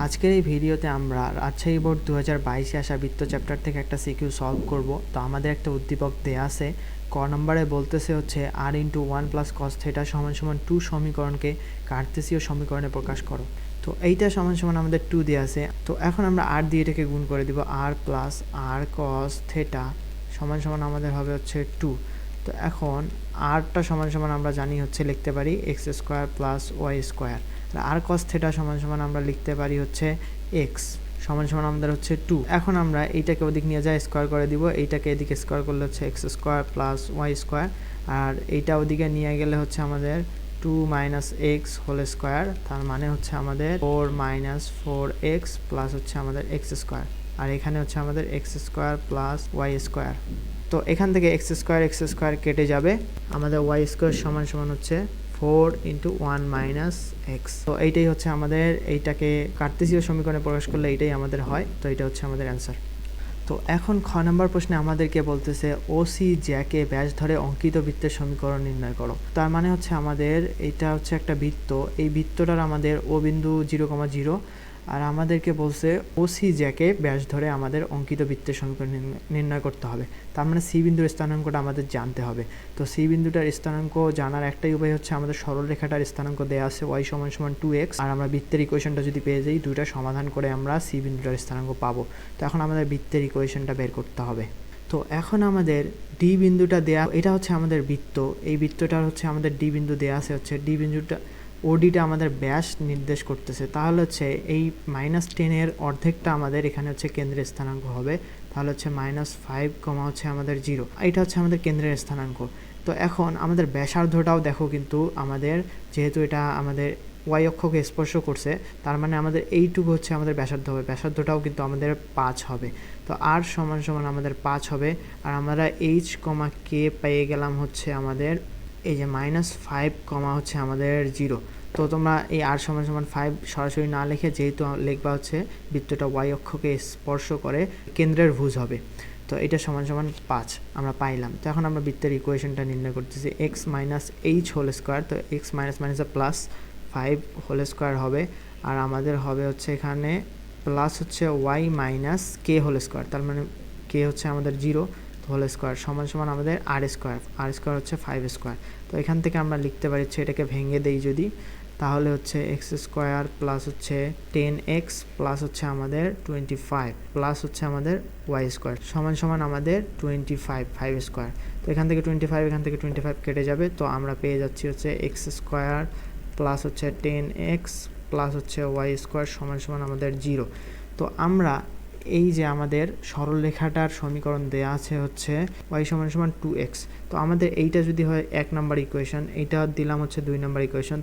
আজকের এই ভিডিওতে আমরা রাজশাহী বোর্ড 2022-এ আসা বৃত্ত চ্যাপ্টার থেকে একটা সিকিউ সলভ করব। তো আমাদের একটা উদ্দীপক দেয়া আছে, ক নম্বরে বলতেছে হচ্ছে আর ইন্টু 1 প্লাস কস থিটা সমান সমান 2 সমীকরণকে কার্তেসীয় সমীকরণে প্রকাশ করো। তো এইটা সমান সমান আমাদের 2 দেওয়া আছে। তো এখন আমরা আর দিয়ে এটাকে গুণ করে দিব, আর প্লাস আর কস থিটা সমান সমান আমাদের হবে হচ্ছে 2। তো এখন আরটা সমান সমান আমরা জানি হচ্ছে লিখতে পারি x square plus y square. আর কস থিটা সমান সমান আমরা লিখতে পারি হচ্ছে এক্স সমান সমান আমাদের হচ্ছে 2। এখন আমরা এইটাকে ওদিক নিয়ে যাই স্কোয়ার করে দিব, এইটাকে এদিকে স্কোয়ার করলে হচ্ছে x square plus y square, আর এইটা ওদিকে নিয়ে গেলে হচ্ছে আমাদের 2 মাইনাস এক্স হোল স্কোয়ার, তার মানে হচ্ছে আমাদের 4 মাইনাস 4x প্লাস হচ্ছে আমাদের এক্স স্কোয়ার, আর এখানে হচ্ছে আমাদের x square plus y square. তো এখান থেকে এক্স স্কোয়ার কেটে যাবে, আমাদের ওয়াই স্কোয়ার সমান সমান হচ্ছে 4 ইন্টু 1 মাইনাস এক্স। তো এইটাই হচ্ছে আমাদের, এইটাকে কার্তেসীয় সমীকরণে প্রকাশ করলে এইটাই আমাদের হয়। তো এটা হচ্ছে আমাদের অ্যান্সার। তো এখন খ নম্বর প্রশ্নে আমাদেরকে বলতেছে ওসি জ্যাকে ব্যাস ধরে অঙ্কিত বৃত্তের সমীকরণ নির্ণয় করো। তার মানে হচ্ছে আমাদের এটা হচ্ছে একটা বৃত্ত, এই বৃত্তটার আমাদের ও বিন্দু 0,0, আর আমাদেরকে বলছে ওসি জ্যাকে ব্যাস ধরে আমাদের অঙ্কিত বৃত্তের সমীকরণ নির্ণয় করতে হবে। তার মানে সি বিন্দুর স্থানাঙ্কটা আমাদের জানতে হবে। তো সি বিন্দুটার স্থানাঙ্ক জানার একটাই উপায় হচ্ছে আমাদের সরল রেখাটার স্থানাঙ্ক দেওয়া আছে ওয়াই সমান সমান 2x, আর আমরা বৃত্তের ইকুয়েশনটা যদি পেয়ে যাই, দুইটা সমাধান করে আমরা সি বিন্দুটার স্থানাঙ্ক পাবো। তো এখন আমাদের বৃত্তের ইকুয়েশনটা বের করতে হবে। তো এখন আমাদের ডি বিন্দুটা দেয়া, এটা হচ্ছে আমাদের বৃত্ত, এই বৃত্তটার হচ্ছে আমাদের ডি বিন্দু দেয়া আছে, হচ্ছে ডি বিন্দুটা ওডিটা আমাদের ব্যাস নির্দেশ করতেছে। তাহলে হচ্ছে এই -10 অর্ধেকটা আমাদের এখানে হচ্ছে কেন্দ্রের স্থানাঙ্ক হবে। তাহলে হচ্ছে -5, হচ্ছে আমাদের 0, এটা হচ্ছে আমাদের কেন্দ্রের স্থানাঙ্ক। তো এখন আমাদের ব্যাসার্ধটাও দেখো, কিন্তু আমাদের যেহেতু এটা আমাদের ওয়াই অক্ষকে স্পর্শ করছে, তার মানে আমাদের এইটুকু হচ্ছে আমাদের ব্যাসার্ধ হবে, ব্যাসার্ধটাও কিন্তু আমাদের 5 হবে। তো আর সমান সমান আমাদের 5 হবে, আর আমরা এইচ কে পেয়ে গেলাম হচ্ছে আমাদের এই যে -5, হচ্ছে আমাদের 0। তো তোমরা এই আর সমান সমান 5 সরাসরি না লিখে যেহেতু লিখবা হচ্ছে বৃত্তটা ওয়াই অক্ষকে স্পর্শ করে কেন্দ্রের ভুজ হবে। তো এটা সমান সমান 5 আমরা পাইলাম। তো এখন আমরা বৃত্তের ইকুয়েশনটা নির্ণয় করতেছি, x minus h whole square. তো এক্স মাইনাস মাইনাসে প্লাস 5 হোল স্কোয়ার হবে, আর আমাদের হবে হচ্ছে এখানে প্লাস হচ্ছে y minus k whole square, তার মানে কে হচ্ছে আমাদের 0 হোল স্কোয়ার সমান সমান আমাদের আর স্কোয়ার হচ্ছে 5 স্কোয়ার। তো এখান থেকে আমরা লিখতে পারি হচ্ছে, এটাকে ভেঙে দেই যদি, তাহলে হচ্ছে এক্স স্কোয়ার প্লাস হচ্ছে 10x প্লাস হচ্ছে আমাদের 25 প্লাস হচ্ছে আমাদের ওয়াই স্কোয়ার সমান সমান আমাদের 5 স্কোয়ার। তো এখান থেকে 25, এখান থেকে 25 কেটে যাবে। তো আমরা পেয়ে যাচ্ছি হচ্ছে এক্স স্কোয়ার প্লাস হচ্ছে 10x প্লাস হচ্ছে ওয়াই স্কোয়ার সমান সমান আমাদের 0। তো আমরা এই যে আমাদের সরলরেখাটার সমীকরণ দেয়া আছে হচ্ছে y সমান সমান 2x। তো আমাদের এইটা যদি হয় 1 নম্বর ইকুয়েশন, এইটা দিলাম হচ্ছে 2 নম্বর ইকুয়েশন।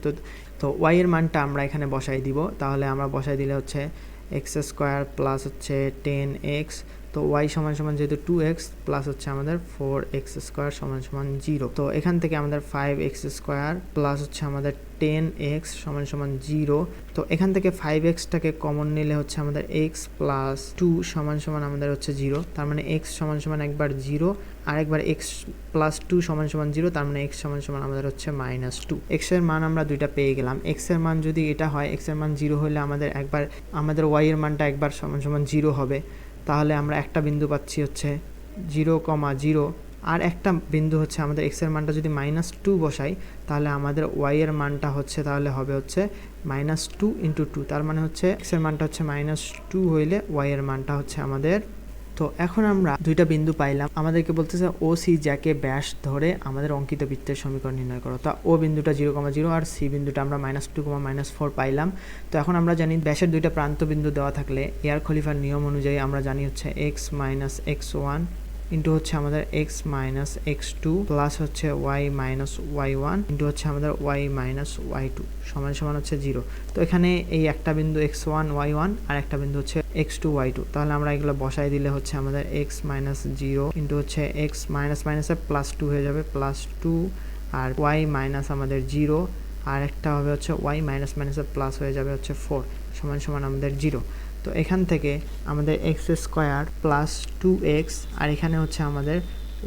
তো y এর মানটা আমরা এখানে বসাই দিব। তাহলে আমরা বসাই দিলে হচ্ছে এক্স স্কোয়ার প্লাস হচ্ছে 10x, তো y সমান সমান যেহেতু 2x প্লাস হচ্ছে আমাদের 4x স্কোয়ার সমান সমান 0। তো এখান থেকে আমাদের 5x স্কোয়ার প্লাস হচ্ছে আমাদের 10x সমান সমান 0। তো এখান থেকে 5xটাকে কমন নিলে হচ্ছে আমাদের x প্লাস 2 সমান সমান আমাদের হচ্ছে 0, তার মানে x সমান সমান একবার 0 আর একবার x প্লাস 2 সমান সমান 0, তার মানে x সমান সমান আমাদের হচ্ছে -2। x এর মান আমরা দুইটা পেয়ে গেলাম। x এর মান যদি এটা হয়, x এর মান 0 হলে আমাদের y এর মানটা একবার সমান সমান 0 হবে। তাহলে আমরা একটা বিন্দু পাচ্ছি হচ্ছে 0,0, আর একটা বিন্দু হচ্ছে আমাদের x এর মানটা যদি -2 বসাই, তাহলে আমাদের y এর মানটা হচ্ছে তাহলে হবে হচ্ছে -2 × 2, তার মানে হচ্ছে x এর মানটা হচ্ছে -2 হইলে y এর মানটা হচ্ছে আমাদের। তো এখন আমরা দুইটা বিন্দু পাইলাম, আমাদেরকে বলতেছে ও সি যাকে ব্যাস ধরে আমাদের অঙ্কিত বৃত্তের সমীকরণ নির্ণয় করো। তা ও বিন্দুটা 0,0 আর সি বিন্দুটা আমরা -2, -4 পাইলাম। তো এখন আমরা জানি ব্যাসের দুইটা প্রান্ত বিন্দু দেওয়া থাকলে এয়ার খলিফার নিয়ম অনুযায়ী আমরা জানি হচ্ছে x মাইনাস x1 ইন্টু হচ্ছে আমাদের x মাইনাস x2 প্লাস হচ্ছে y মাইনাস y1 ইন্টু হচ্ছে আমাদের y মাইনাস y2 সমান সমান হচ্ছে 0। তো এখানে এই একটা বিন্দু x1 y1 আর একটা বিন্দু হচ্ছে x2 y2, তাহলে আমরা এগুলো বসাই দিলে হচ্ছে আমাদের x মাইনাস 0 ইন্টু হচ্ছে x মাইনাস মাইনাসে প্লাস 2 হয়ে যাবে, প্লাস 2 আর y মাইনাস আমাদের 0, আর একটা হবে হচ্ছে y মাইনাস মাইনাসে প্লাস হয়ে যাবে হচ্ছে 4 সমান সমান আমাদের 0। তো এখান থেকে আমাদের এক্স স্কোয়ার প্লাস 2x আর এখানে হচ্ছে আমাদের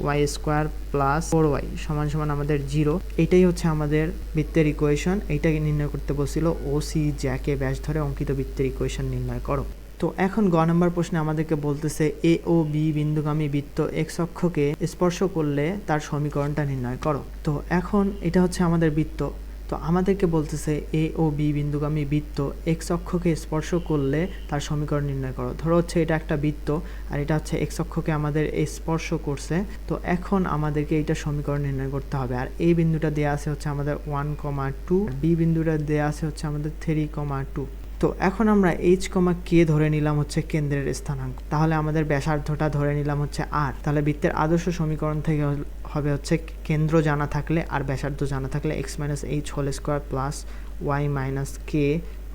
ওয়াই স্কোয়ার প্লাস 4y সমান সমান আমাদের 0। এটাই হচ্ছে আমাদের বৃত্তের ইকুয়েশন। এইটাকে নির্ণয় করতে বলছিল ওসি জ্যাকে ব্যাস ধরে অঙ্কিত বৃত্তের ইকুয়েশন নির্ণয় করো। তো এখন গ নম্বর প্রশ্নে আমাদেরকে বলতেছে এ ও বি বিন্দুগামী বৃত্ত এক্স অক্ষকে স্পর্শ করলে তার সমীকরণটা নির্ণয় করো। তো এখন এটা হচ্ছে আমাদের বৃত্ত। তো আমাদেরকে বলতেছে এ ও বি বিন্দুগামী বৃত্ত এক্স অক্ষকে স্পর্শ করলে তার সমীকরণ নির্ণয় করো। ধরো হচ্ছে এটা একটা বৃত্ত আর এটা হচ্ছে এক্স অক্ষকে আমাদের স্পর্শ করছে। তো এখন আমাদেরকে এইটা সমীকরণ নির্ণয় করতে হবে। আর এই বিন্দুটা দেওয়া আছে হচ্ছে আমাদের 1,2, বি বিন্দুটা দেওয়া আছে হচ্ছে আমাদের 3,2। তো এখন আমরা এইচ কমা কে ধরে নিলাম হচ্ছে কেন্দ্রের স্থানাঙ্ক, তাহলে আমাদের ব্যাসার্ধটা ধরে নিলাম হচ্ছে আর। তাহলে বৃত্তের আদর্শ সমীকরণ থেকে হবে হচ্ছে কেন্দ্র জানা থাকলে আর ব্যাসার্ধ জানা থাকলে x minus h whole square plus y minus k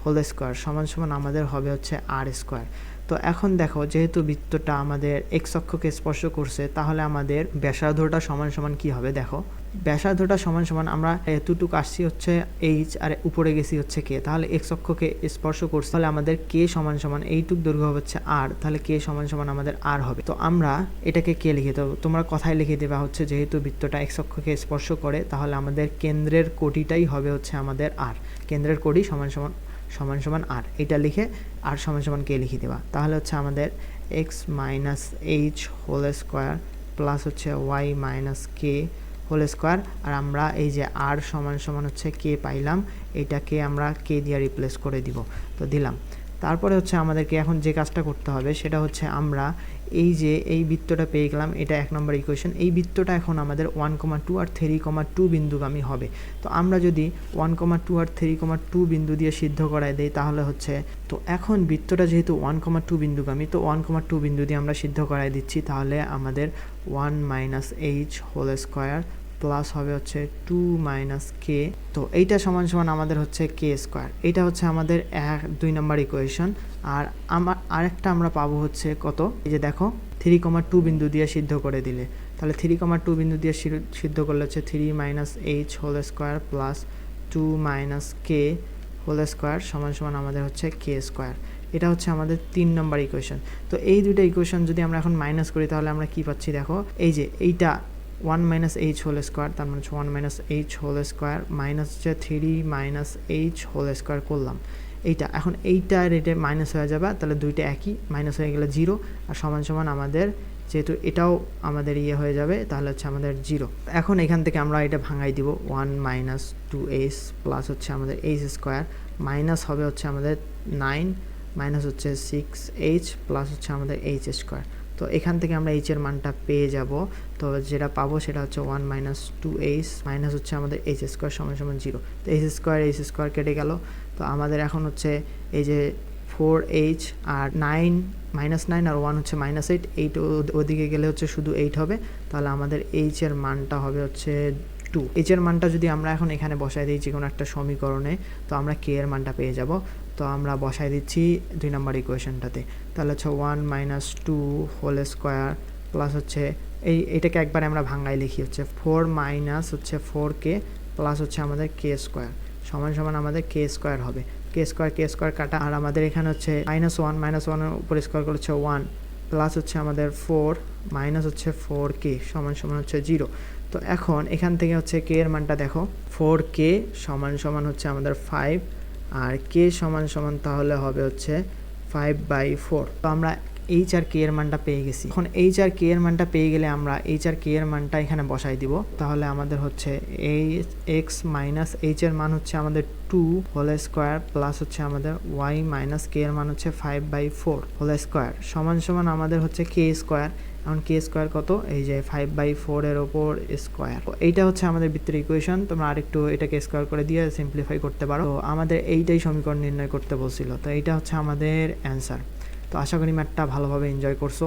whole square সমান সমান আমাদের হবে হচ্ছে আর স্কোয়ার। তো এখন দেখো যেহেতু বৃত্তটা আমাদের এক্স অক্ষকে স্পর্শ করছে তাহলে আমাদের ব্যাসার্ধটা সমান সমান কি হবে, দেখো ব্যাসার্ধটা সমান সমান আমরা এতটুকু আসছি হচ্ছে এইচ আর উপরে গেছি হচ্ছে কে, তাহলে এক্স অক্ষকে স্পর্শ করছে তাহলে আমাদের কে সমান সমান এইটুক দৈর্ঘ্য হচ্ছে আর, তাহলে কে সমান সমান আমাদের আর হবে। তো আমরা এটাকে কে লিখে দেবো, তোমরা কথায় লিখে দেবা হচ্ছে যেহেতু বৃত্তটা এক্স অক্ষকে স্পর্শ করে তাহলে আমাদের কেন্দ্রের কোটিটাই হবে হচ্ছে আমাদের আর, কেন্দ্রের কোটি সমান সমান আর, এটা লিখে আর সমান সমান কে লিখে দেবা। তাহলে হচ্ছে আমাদের x minus h whole square plus হচ্ছে y minus k whole square, আর আমরা এই যে আর সমান সমান হচ্ছে কে পাইলাম এটাকে আমরা কে দিয়ে রিপ্লেস করে দিব। তো দিলাম। তারপরে হচ্ছে আমাদেরকে এখন যে কাজটা করতে হবে সেটা হচ্ছে আমরা এই যে এই বৃত্তটা পেয়ে গেলাম, এটা 1 নম্বর ইকুয়েশন। এই বৃত্তটা এখন আমাদের 1,2 আর 3,2 বিন্দুগামী হবে। তো আমরা যদি 1,2 আর 3,2 বিন্দু দিয়ে সিদ্ধ করায় দেই তাহলে হচ্ছে, তো এখন বৃত্তটা যেহেতু 1,2 বিন্দুগামী তো 1,2 বিন্দু দিয়ে আমরা সিদ্ধ করায় দিচ্ছি, তাহলে আমাদের 1 minus h whole square plus হবে হচ্ছে 2 মাইনাস কে। তো এইটা সমান সমান আমাদের হচ্ছে কে স্কোয়ার। এইটা হচ্ছে আমাদের 2 নম্বর ইকুয়েশন। আর আরেকটা আমরা পাবো হচ্ছে কত, এই যে দেখো 3,2 বিন্দু দিয়ে সিদ্ধ করে দিলে, তাহলে 3,2 বিন্দু দিয়ে সিদ্ধ করলে হচ্ছে 3 minus h whole square plus 2 minus k whole square সমান সমান আমাদের হচ্ছে কে স্কোয়ার। এটা হচ্ছে আমাদের 3 নম্বর ইকুয়েশন। তো এই দুইটা ইকুয়েশন যদি আমরা এখন মাইনাস করি তাহলে আমরা কি পাচ্ছি, দেখো এই যে এইটা 1 মাইনাস এইচ হোল স্কোয়ার, তার মানে হচ্ছে 1 minus h whole square minus হচ্ছে 3 মাইনাস এইচ হোল স্কোয়ার করলাম। এইটা এখন এইটা রেটে মাইনাস হয়ে যাবে, তাহলে দুইটা একই, মাইনাস হয়ে গেলে 0 আর সমান সমান আমাদের যেহেতু এটাও আমাদের ইয়ে হয়ে যাবে তাহলে হচ্ছে আমাদের 0। এখন এখান থেকে আমরা এটা ভাঙাই দিব, 1 মাইনাস 2h প্লাস হচ্ছে আমাদের এইচ স্কোয়ার মাইনাস হবে হচ্ছে আমাদের 9 মাইনাস হচ্ছে 6h প্লাস হচ্ছে আমাদের এইচ স্কোয়ার। তো এখান থেকে আমরা এইচ এর মানটা পেয়ে যাব। তো যেটা পাবো সেটা হচ্ছে 1 মাইনাস 2h মাইনাস হচ্ছে আমাদের এইচ স্কোয়ার সমান সমান 0। তো এইচ স্কোয়ার কেটে গেল। তো আমাদের এখন হচ্ছে এই যে 4h আর 9 মাইনাস 9 আর 1 হচ্ছে মাইনাস 8, 8 ওদিকে গেলে হচ্ছে শুধু 8 হবে, তাহলে আমাদের এইচ এর মানটা হবে হচ্ছে 2। এইচ এর মানটা যদি আমরা এখন এখানে বসাই দিই যে কোনো একটা সমীকরণে তো আমরা কে এর মানটা পেয়ে যাব। তো আমরা বসাই দিচ্ছি 2 নম্বর ইকুয়েশনটাতে, তাহলে হচ্ছে 1 মাইনাস 2 হোল স্কোয়ার প্লাস হচ্ছে এইটাকে একবার আমরা ভাঙাই লিখি হচ্ছে 4 মাইনাস হচ্ছে 4k প্লাস হচ্ছে আমাদের কে স্কোয়ার সমান সমান আমাদের কে স্কোয়ার হবে। কে স্কোয়ার কাটা, আর আমাদের এখানে হচ্ছে -1 উপর স্কোয়ার করলে হচ্ছে 1 প্লাস হচ্ছে আমাদের 4 মাইনাস হচ্ছে 4k সমান সমান হচ্ছে 0। তো এখন এখান থেকে হচ্ছে কে এর মানটা দেখো, 4k সমান সমান হচ্ছে আমাদের 5 আর কে সমান সমান তাহলে হবে হচ্ছে 5/4। তো আমরা এইচ আর কে এর মানটা পেয়ে গেছি। এখন এইচ আর কে এর মানটা পেয়ে গেলে আমরা এইচ আর কে এর মানটা এখানে বসাই দিব, তাহলে আমাদের হচ্ছে এই এক্স মাইনাস এইচ এর মান হচ্ছে আমাদের 2 হোল স্কোয়ার প্লাস হচ্ছে আমাদের ওয়াই মাইনাস কে এর মান হচ্ছে 5/4 হোল স্কোয়ার সমান সমান আমাদের হচ্ছে কে স্কোয়ার। এখন কে স্কোয়ার কত, এই যে 5/4 এর ওপর স্কোয়ার। এইটা হচ্ছে আমাদের বৃত্তের ইকুয়েশন। তোমরা আরেকটু এটাকে স্কোয়ার করে দিয়ে সিম্পলিফাই করতে পারো। তো আমাদের এইটাই সমীকরণ নির্ণয় করতে বলছিল, তো এইটা হচ্ছে আমাদের অ্যান্সার। তো আশা করি ম্যাথটা ভালোভাবে এনজয় করছো।